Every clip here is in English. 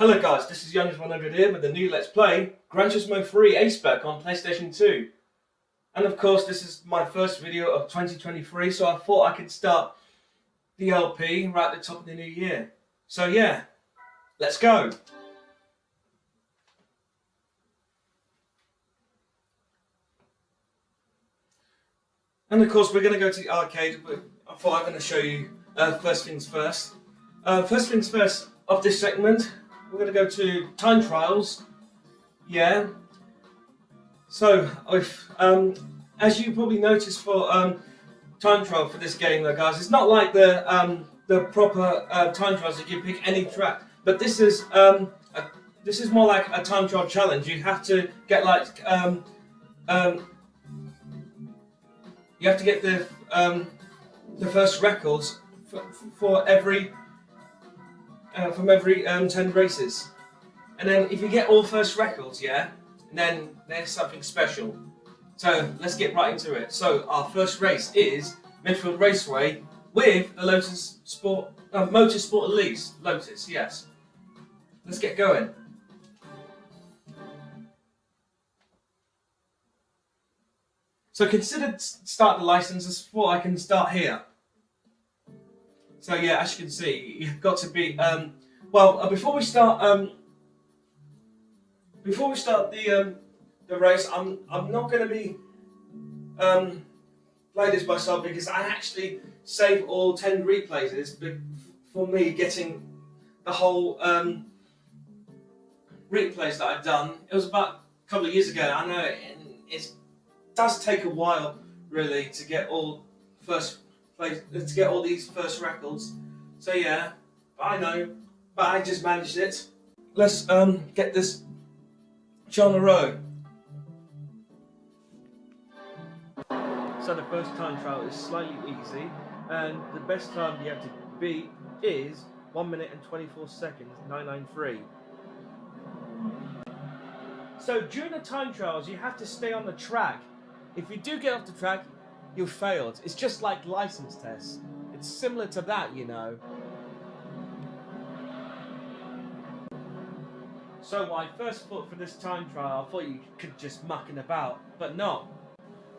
Hello guys, this is Youngers100 here with the new Let's Play Gran Turismo 3 Aceback on PlayStation 2. And of course this is my first video of 2023, so I thought I could start the LP right at the top of the new year. So yeah, let's go! And of course we're going to go to the arcade, but I thought I'm going to show you first things first. First things first of this segment, we're going to go to time trials. Yeah. So, as you probably noticed for time trial for this game, though, guys, it's not like the proper time trials that you pick any track, but this is more like a time trial challenge. You have to get like you have to get the first records for every from every 10 races, and then if you get all first records, yeah, then there's something special. So let's get right into it. So our first race is Midfield Raceway with the Lotus Sport Motorsport Elite Lotus. Yes, let's get going. So consider start the license as before I can start here. So yeah, as you can see, you've got to be before we start the race, I'm not going to be play this myself because I actually save all 10 replays for me getting the whole replays that I've done. It was about a couple of years ago. I know it does take a while really to get all these first records. So yeah, I know, but I just managed it. Let's get this show on the road. So the first time trial is slightly easy, and the best time you have to beat is 1 minute and 24 seconds 993. So during the time trials, you have to stay on the track. If you do get off the track, you failed. It's just like license tests. It's similar to that, you know. So when I first thought for this time trial, I thought you could just mucking about, but no.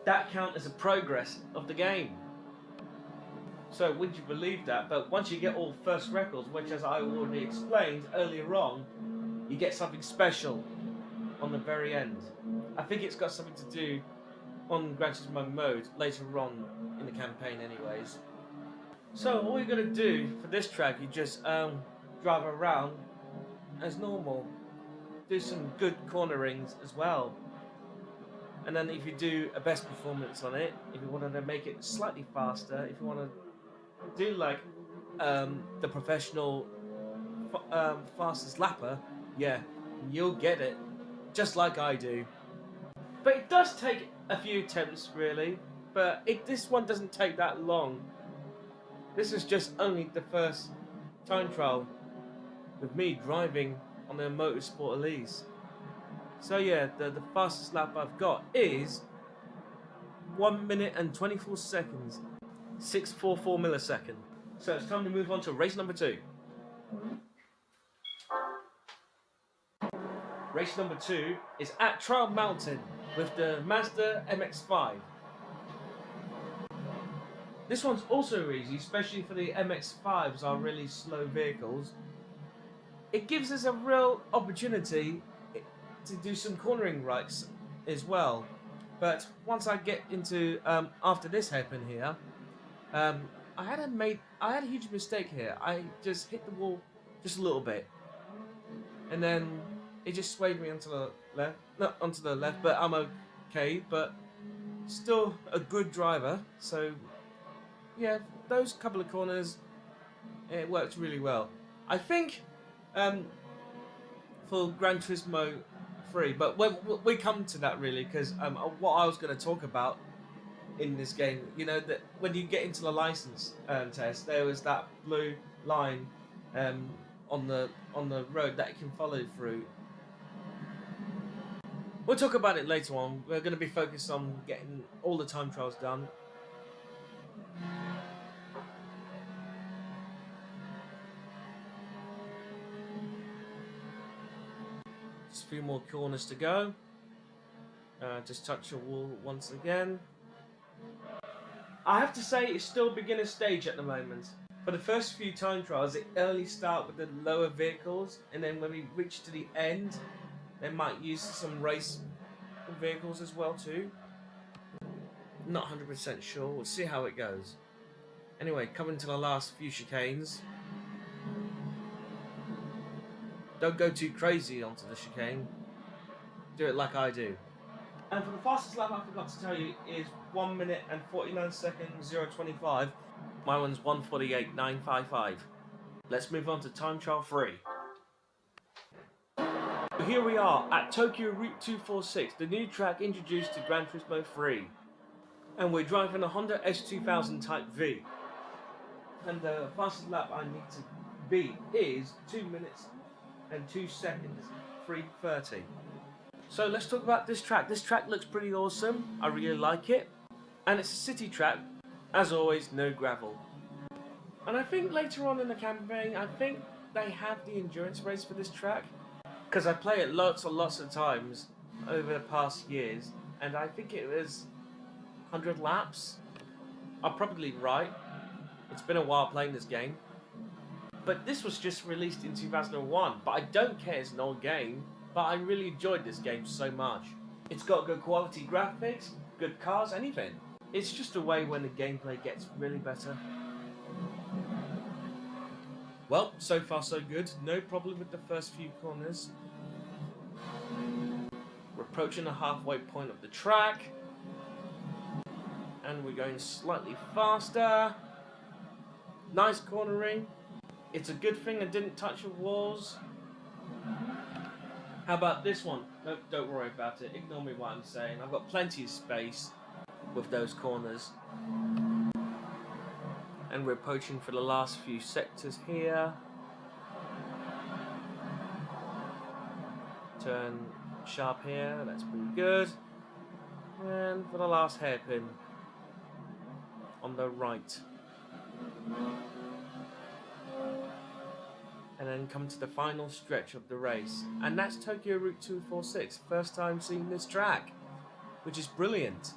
That counts as a progress of the game. So would you believe that? But once you get all first records, which as I already explained earlier on, you get something special on the very end. I think it's got something to do on Gran Turismo mode later on in the campaign anyways. So all you're going to do for this track, you just drive around as normal. Do some good cornerings as well. And then if you do a best performance on it, if you want to make it slightly faster, if you want to do like the professional fastest lapper, yeah, you'll get it, just like I do. But it does take a few attempts really, but this one doesn't take that long. This is just only the first time trial with me driving on the Motorsport Elite. So yeah, the fastest lap I've got is 1 minute and 24 seconds, 644 millisecond. So it's time to move on to race number 2. Race number 2 is at Trial Mountain with the Mazda MX-5. This one's also easy, especially for the MX-5s are really slow vehicles. It gives us a real opportunity to do some cornering rights as well. But once I get into after this hairpin here, I had a huge mistake here. I just hit the wall just a little bit, and then it just swayed me onto the left, not onto the left, but I'm okay, but still a good driver. So yeah, those couple of corners, it worked really well. I think for Gran Turismo 3, but when we come to that really, because what I was going to talk about in this game, you know, that when you get into the license test, there was that blue line on the road that you can follow through. We'll talk about it later on. We're going to be focused on getting all the time trials done. Just a few more corners to go. Just touch the wall once again. I have to say it's still beginner stage at the moment. For the first few time trials, it only start with the lower vehicles, and then when we reach to the end, they might use some race vehicles as well too. Not 100% sure. We'll see how it goes. Anyway, coming to the last few chicanes. Don't go too crazy onto the chicane. Do it like I do. And for the fastest lap, I forgot to tell you, is 1 minute and 49 seconds 025. My one's 1:48.955. Let's move on to time trial 3. Here we are at Tokyo Route 246, the new track introduced to Gran Turismo 3. And we're driving a Honda S2000 Type V. And the fastest lap I need to beat is 2 minutes and 2 seconds 3:30. So let's talk about this track. This track looks pretty awesome. I really like it. And it's a city track. As always, no gravel. And I think later on in the campaign, I think they have the endurance race for this track. Because I play it lots and lots of times over the past years. And I think it was 100 laps. I'm probably right. It's been a while playing this game. But this was just released in 2001. But I don't care, it's an old game. But I really enjoyed this game so much. It's got good quality graphics, good cars, anything. It's just a way when the gameplay gets really better. Well, so far so good. No problem with the first few corners. We're approaching the halfway point of the track. And we're going slightly faster. Nice cornering. It's a good thing I didn't touch the walls. How about this one? Nope, don't worry about it. Ignore me what I'm saying. I've got plenty of space with those corners. And we're approaching for the last few sectors here. Turn sharp here, that's pretty good. And for the last hairpin on the right. And then come to the final stretch of the race. And that's Tokyo Route 246. First time seeing this track, which is brilliant.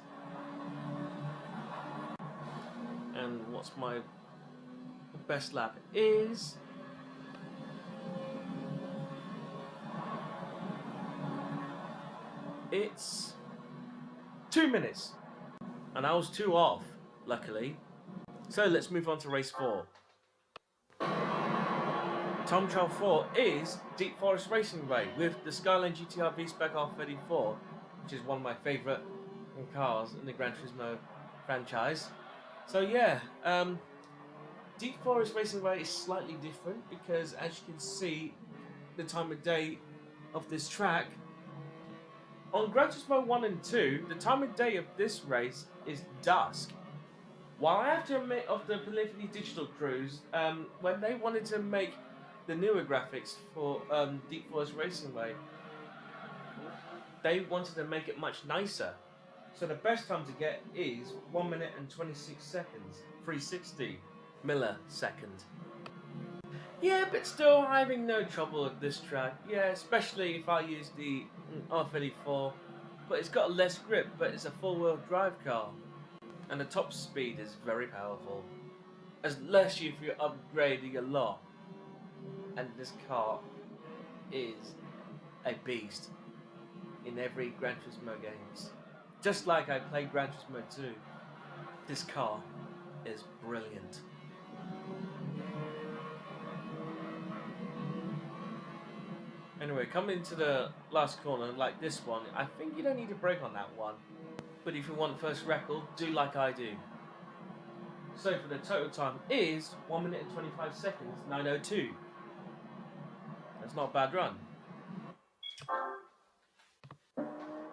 And what's my best lap is... It's 2 minutes. And I was 2 off, luckily. So let's move on to race 4. Time trial 4 is Deep Forest Racing Way with the Skyline GTR V-Spec R34, which is one of my favourite cars in the Gran Turismo franchise. So yeah, Deep Forest Racing Way is slightly different because, as you can see, the time of day of this track. On Gran Turismo 1 and 2, the time of day of this race is dusk. While I have to admit of the Polyphony Digital crews, when they wanted to make the newer graphics for Deep Forest Racing Way, they wanted to make it much nicer. So the best time to get is 1 minute and 26 seconds, 360 millisecond. Yeah, but still having no trouble with this track. Yeah, especially if I use the R34. But it's got less grip, but it's a four-wheel drive car. And the top speed is very powerful. Unless if you're upgrading a lot. And this car is a beast in every Gran Turismo games. Just like I played Gran Turismo 2, this car is brilliant. Anyway, coming to the last corner, like this one, I think you don't need to brake on that one. But if you want first record, do like I do. So for the total time is 1 minute and 25 seconds, 9:02. That's not a bad run.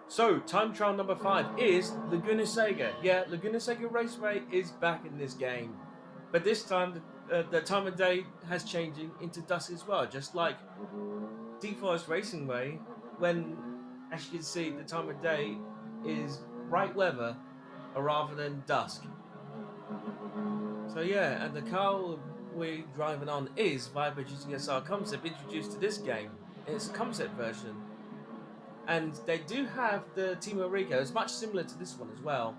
So, time trial number 5 is Laguna Seca. Yeah, Laguna Seca Raceway is back in this game. But this time, the time of day has changed into dusk as well. Just like Deep Forest Racing Way, when, as you can see, the time of day is bright weather rather than dusk. So yeah, and the car we're driving on is Viper GTSR Concept, introduced to this game. It's a concept version. And they do have the Team Rico. It's much similar to this one as well.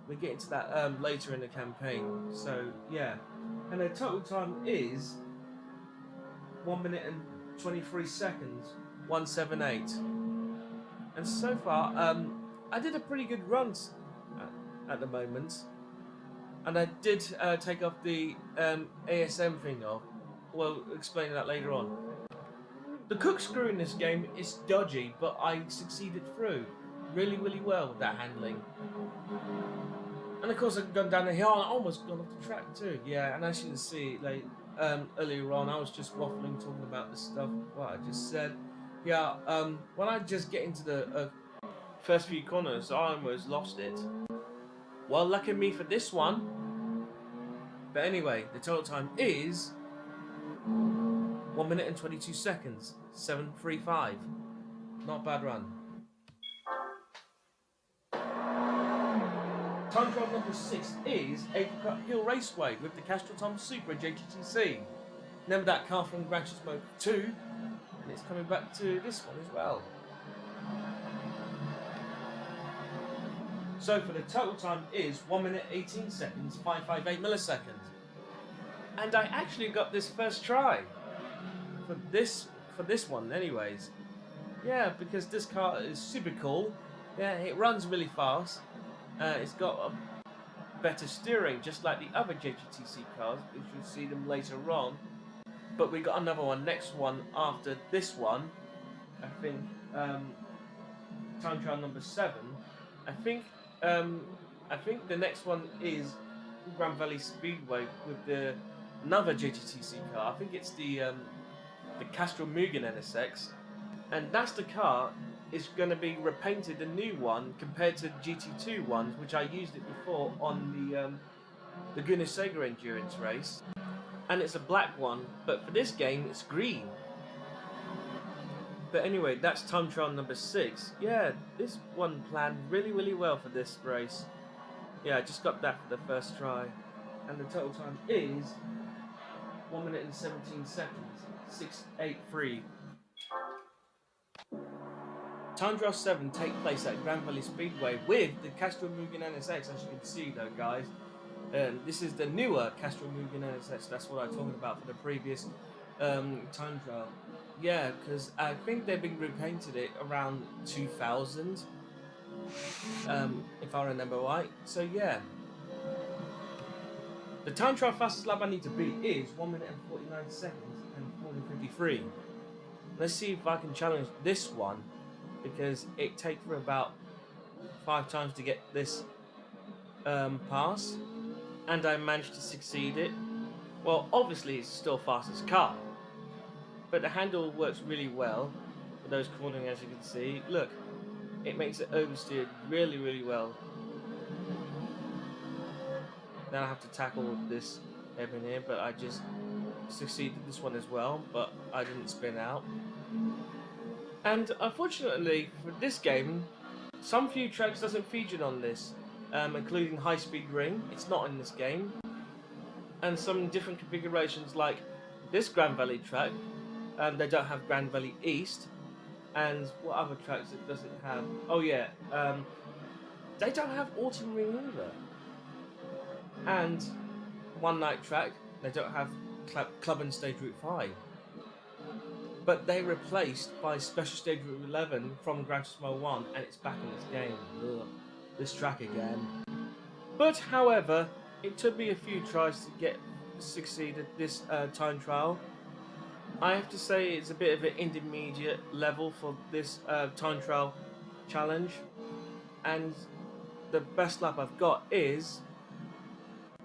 We get into that later in the campaign. So yeah, and the total time is 1 minute and 23 seconds, 178. And so far, I did a pretty good run at the moment. And I did take off the ASM thing off. We'll explain that later on. The corkscrew in this game is dodgy, but I succeeded through really, really well with that handling. And of course, I've gone down the hill and I almost gone off the track too. Yeah, and as you can see, like earlier on, I was just waffling, talking about the stuff what I just said. Yeah, when I just get into the first few corners, I almost lost it. Well, lucky me for this one. But anyway, the total time is 1 minute and 22 seconds, 7:35. Not a bad run. Time trial number 6 is Apricot Hill Raceway with the Castrol Tom Super JTTC. Remember that car from Gran Turismo 2, and it's coming back to this one as well. So for the total time is 1 minute 18 seconds, 558 milliseconds. And I actually got this first try for this one anyways. Yeah, because this car is super cool. Yeah, it runs really fast. It's got a better steering, just like the other JGTC cars, which you'll see them later on. But we got another one, next one after this one. I think time trial number 7. I think the next one is Grand Valley Speedway with another JGTC car. I think it's the Castrol Mugen NSX, and that's the car. It's going to be repainted a new one compared to the GT2 ones, which I used it before on the Laguna Seca endurance race, and it's a black one. But for this game, it's green. But anyway, that's time trial number 6. Yeah, this one planned really, really well for this race. Yeah, I just got that for the first try, and the total time is 1 minute and 17 seconds, 6:83. Time trial 7 take place at Grand Valley Speedway with the Castrol Mugen NSX, as you can see though, guys. This is the newer Castrol Mugen NSX, that's what I was talking about for the previous time trial. Yeah, because I think they've been repainted it around 2000, if I remember right. So yeah. The time trial fastest lap I need to beat is 1 minute and 49 seconds and 4:53. Let's see if I can challenge this one, because it takes for about 5 times to get this pass, and I managed to succeed it. Well, obviously it's still fastest car, but the handle works really well for those cornering, as you can see. Look, it makes it oversteered really, really well. Then I have to tackle this in here, but I just succeeded this one as well, but I didn't spin out. And unfortunately for this game, some few tracks doesn't feature on this, including High Speed Ring. It's not in this game, and some different configurations like this Grand Valley track. They don't have Grand Valley East, and what other tracks it doesn't have? Oh yeah, they don't have Autumn Ring either. And One Night track, they don't have Club and Stage Route 5. But they replaced by Special Stage Route 11 from Gran Turismo 1, and it's back in this game. Ugh, this track again. But however, it took me a few tries to get succeeded this time trial. I have to say it's a bit of an intermediate level for this time trial challenge, and the best lap I've got is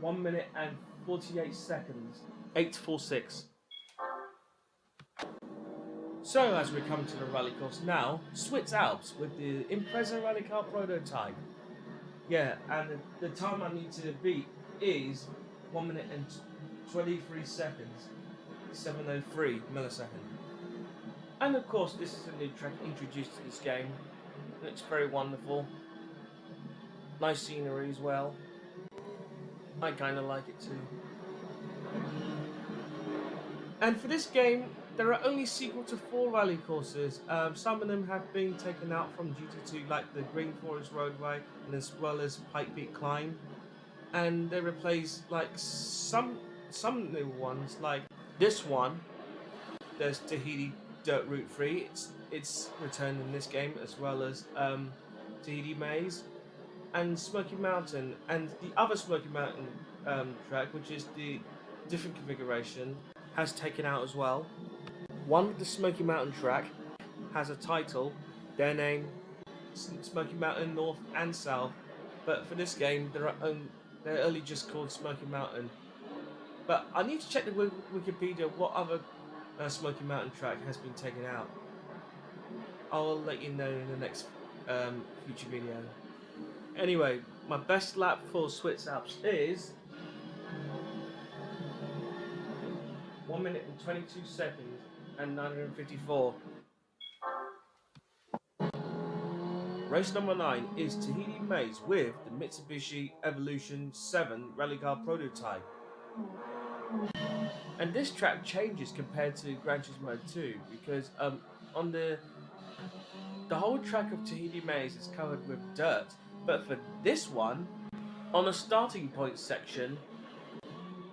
1 minute and 48 seconds, 8:46. So as we come to the rally course now, Swiss Alps with the Impreza Rally Car prototype. Yeah, and the time I need to beat is 1 minute and 23 seconds, 7:03 milliseconds. And of course, this is a new track introduced to this game. It looks very wonderful. Nice scenery as well. I kind of like it too. And for this game, There are only sequel to 4 rally courses. Some of them have been taken out from GT2, like the Green Forest Roadway, and as well as Pike Peak Climb, and they replace like some new ones, like this one. There's Tahiti Dirt Route 3. It's returned in this game, as well as Tahiti Maze and Smoky Mountain, and the other Smoky Mountain track, which is the different configuration, has taken out as well. One with the Smoky Mountain track has a title, their name, Smoky Mountain North and South, but for this game they're only just called Smoky Mountain. But I need to check the Wikipedia what other Smoky Mountain track has been taken out. I'll let you know in the next future video. Anyway, my best lap for Swiss Alps is 1 minute and 22 seconds and 954. Race number 9 is Tahiti Maze with the Mitsubishi Evolution 7 Rally Car prototype. And this track changes compared to Gran Turismo 2 because on the whole track of Tahiti Maze is covered with dirt, but for this one, on the starting point section,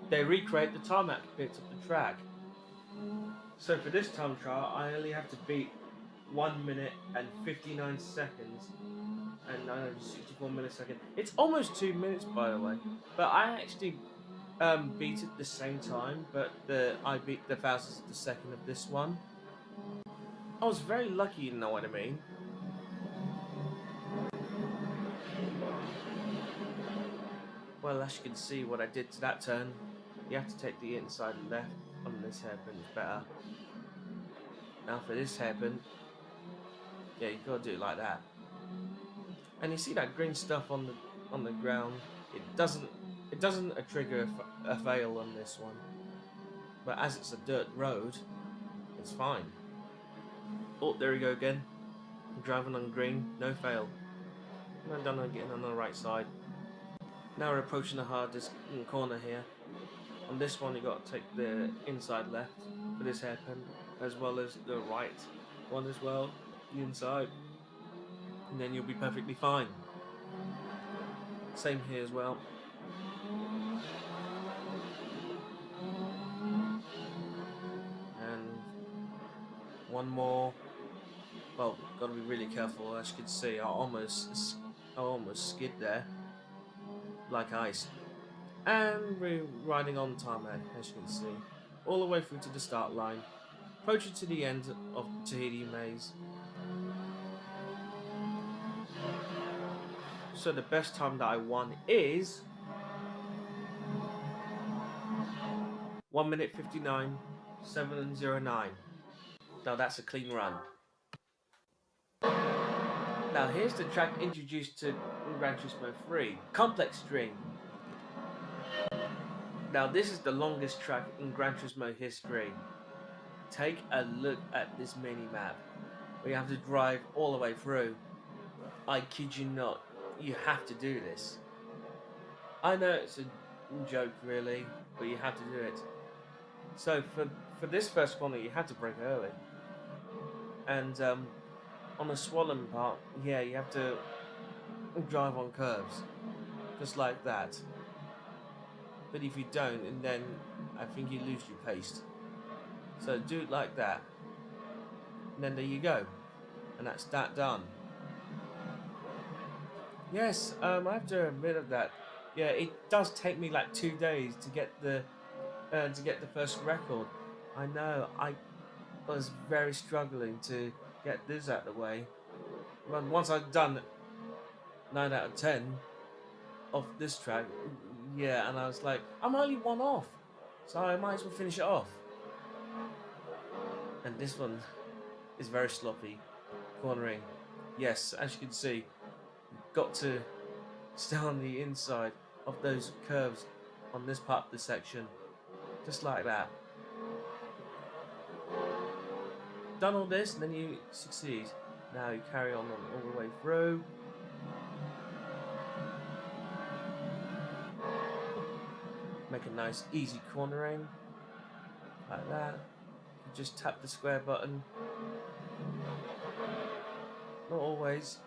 they recreate the tarmac bits of the track. So for this time trial, I only have to beat 1 minute and 59 seconds and 964 milliseconds. It's almost 2 minutes, by the way, but I actually beat it the same time, but I beat the thousandth of the second of this one. I was very lucky, you know what I mean. Well, as you can see what I did to that turn, you have to take the inside left on this hairpin, it's better. Now for this hairpin, yeah, you gotta do it like that. And you see that green stuff on the ground, it doesn't trigger a fail on this one. But as it's a dirt road, it's fine. Oh, there we go again. I'm driving on green, no fail. And I'm done getting on the right side. Now we're approaching the hardest corner here. On this one you got to take the inside left for this hairpin, as well as the right one as well, the inside. And then you'll be perfectly fine. Same here as well. And one more. Well, gotta be really careful. As you can see, I almost skid there, like ice. And we're riding on tarmac, as you can see, all the way through to the start line, approaching to the end of Tahiti Maze. So the best time that I won is 1 minute 59, 709. Now that's a clean run. Now here's the track introduced to Gran Turismo 3, Complex String. Now this is the longest track in Gran Turismo history. Take a look at this mini-map. We have to drive all the way through. I kid you not, you have to do this. I know it's a joke really, but you have to do it. So for this first corner you have to brake early. And on the swollen part, yeah, you have to drive on curves. Just like that. But if you don't, and then I think you lose your pace. So do it like that. And then there you go. And that's that done. Yes, I have to admit of that. Yeah, it does take me like 2 days to get the first record. I know, I was very struggling to get this out of the way. But once I'd done 9 out of 10 of this track, yeah, and I was like, I'm only one off, so I might as well finish it off. And this one is very sloppy, cornering. Yes, as you can see, you've got to stay on the inside of those curves on this part of the section, just like that. Done all this, and then you succeed. Now you carry on all the way through. Make a nice easy cornering, like that. just tap the square button. Not always.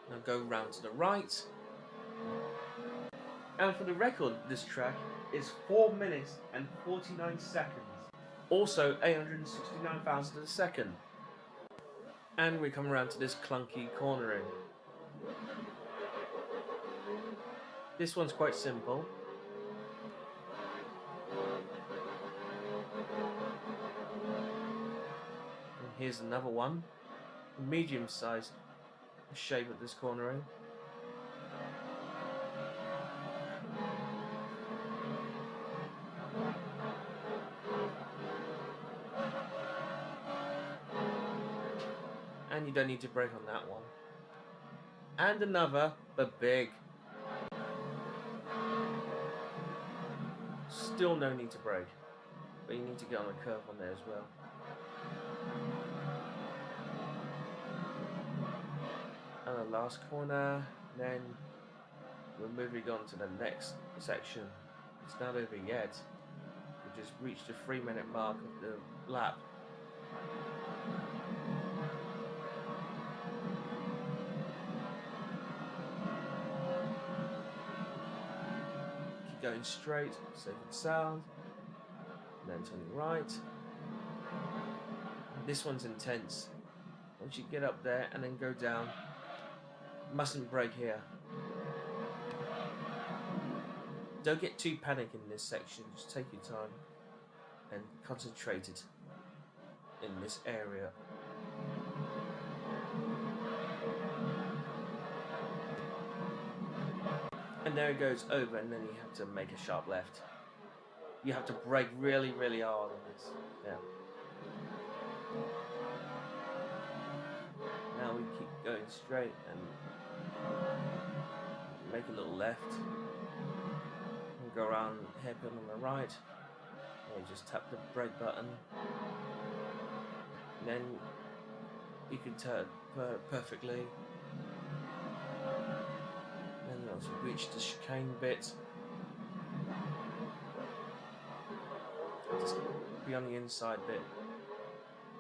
Now go round to the right. And for the record, this track is 4 minutes and 49 seconds. Also 869 thousandths of a second. And we come around to this clunky cornering. This one's quite simple. And here's another one. Medium sized shape of this cornering. And you don't need to brake on that one. And another, but big. Still no need to brake, but you need to get on a curve on there as well. And the last corner, then we're moving on to the next section. It's not over yet. We just reached the 3-minute mark of the lap. Going straight, safe and sound, and then turning right. This one's intense. Once you get up there and then go down, mustn't brake here. Don't get too panicked in this section, just take your time and concentrate it in this area. And there it goes over, and then you have to make a sharp left. You have to brake really, really hard on this. Yeah. Now we keep going straight and make a little left. And go around hairpin on the right. And you just tap the brake button. And then you can turn perfectly. And once we reach the chicane bit, just be on the inside bit,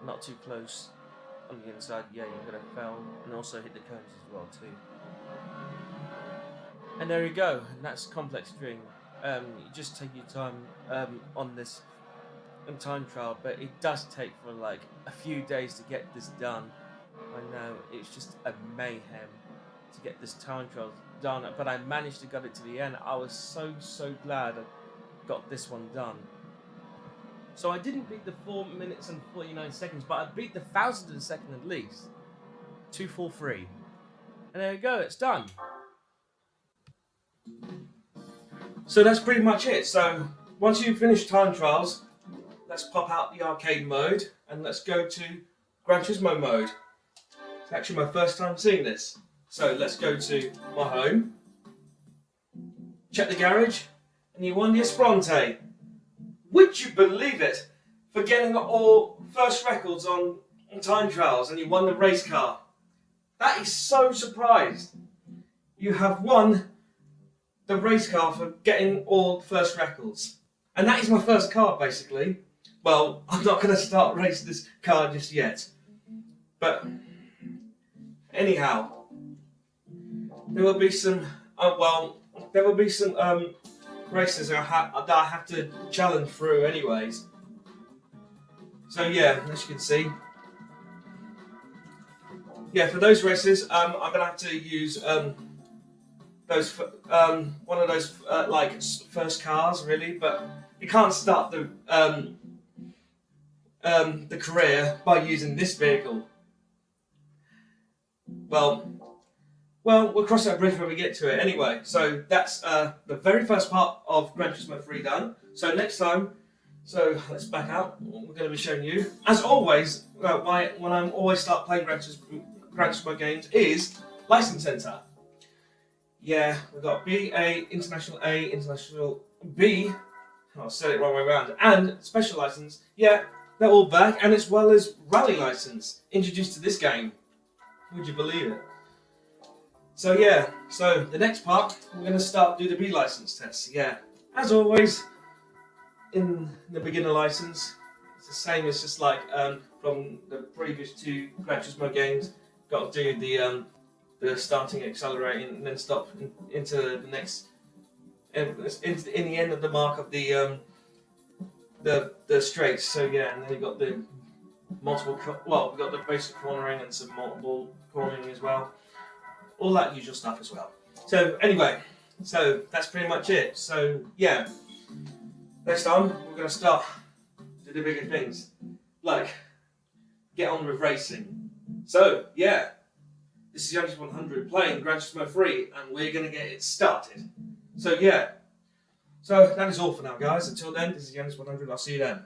not too close on the inside. Yeah, you're gonna fail, and also hit the cones as well too. And there you go, and that's complex string. You just take your time on this time trial, but it does take for like a few days to get this done. I know it's just a mayhem to get this time trial done, but I managed to get it to the end. I was so glad I got this one done. So I didn't beat the 4 minutes and 49 seconds, but I beat the 1,000th of a second at least. 2:43. And there you go, it's done. So that's pretty much it. So once you've finished time trials, let's pop out the arcade mode and let's go to Gran Turismo mode. It's actually my first time seeing this. So let's go to my home, check the garage, and you won the Esprante. Would you believe it? For getting all first records on time trials, and you won the race car. That is so surprised. You have won the race car for getting all first records. And that is my first car, basically. Well, I'm not going to start racing this car just yet. But anyhow, there will be some, races that I have to challenge through anyways. So yeah, as you can see. Yeah, for those races, I'm going to have to use those one of those like first cars really, but you can't start the career by using this vehicle. Well, we'll cross that bridge when we get to it anyway. So that's the very first part of Gran Turismo 3 done. So next time, let's back out. We're going to be showing you, as always, when I'm always start playing Gran Turismo games is License Center. Yeah, we've got B, A, International A, International B. I said it wrong way around. And Special License. Yeah, they're all back, and as well as rally license introduced to this game. Would you believe it? So yeah, so the next part we're going to start do the B license tests. Yeah, as always in the beginner license, it's the same as just like from the previous 2 Gran Turismo games. Got to do the starting, accelerating, and then stop into the next, in the end of the mark of the straights. So yeah, and then you've got the multiple, we've got the basic cornering and some multiple cornering as well. All that usual stuff as well. So anyway, so that's pretty much it. So yeah, next time we're going to start do the bigger things, like get on with racing. So yeah, this is Youngest 100 playing Gran Turismo 3, and we're going to get it started. So yeah, so that is all for now, guys. Until then, this is Youngest 100. I'll see you then.